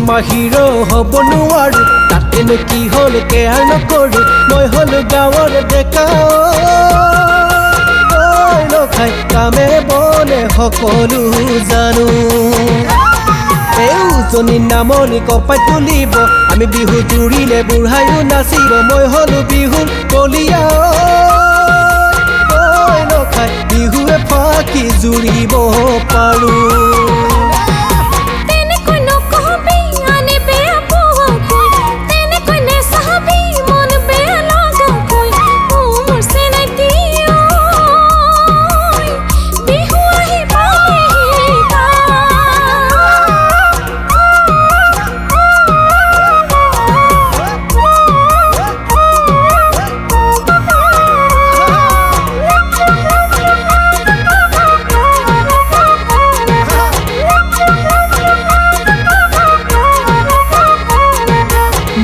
cinema hero হ'ব নোৱাৰো তাতেনো কি হ'ল কেয়াৰ নকৰো মই হলো গাঁৱৰ ডেকা খাই কামে বনে সকলো জানো এজনী নামনি কপাই তুলিব আমি বিহু জুৰিলে বুঢ়ায়ো নাচিব মই হলো বিহুৰ কলিয়া খাই বিহুৱে ফাকি জুৰিব পাৰো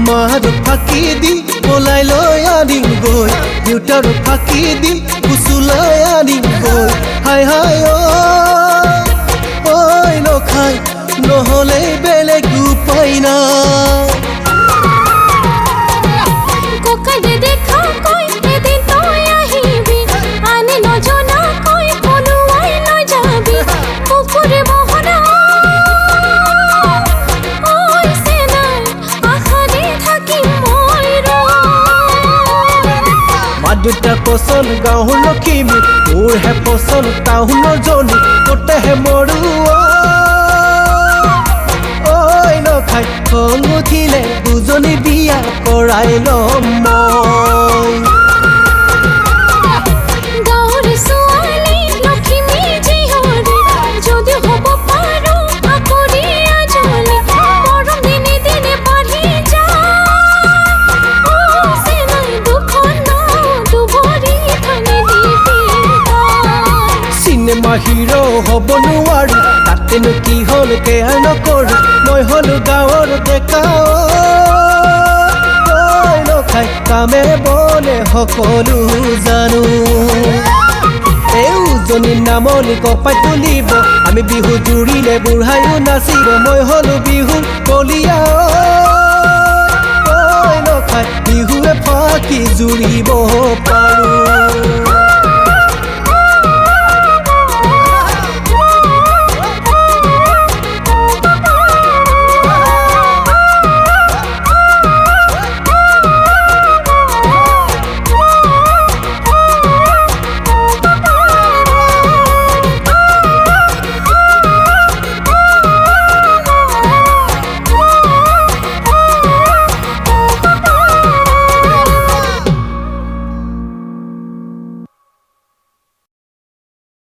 মাহত ফাঁকি দিম পলাই লৈ আনিম গৈ দেউতাৰ ফাঁকি দিম কুচুলাই আনিম গৈ হাই হাই ঐ নখাই নহ'লে বেলেগ উপায় নাই দুটা পচন্দ গাঁৱৰ লখিমী মোৰহে পচন্দ টাউনৰ জনী ক'তেহে মৰো ঐ নখাই খং উঠিলে দুজনী বিয়া কৰাই ল'ম মই চিনেমা হিৰো হ'ব নোৱাৰো তাতেনো কি হ'ল কেয়াৰ নকৰো মই হলো গাঁৱৰ ডেকা খাই কামে বনে সকলো জানো এজনী নামনি কপাই তুলিব আমি বিহু জুৰিলে বুঢ়ায়ো নাচিব মই হলো বিহুৰ কলিয়া খাই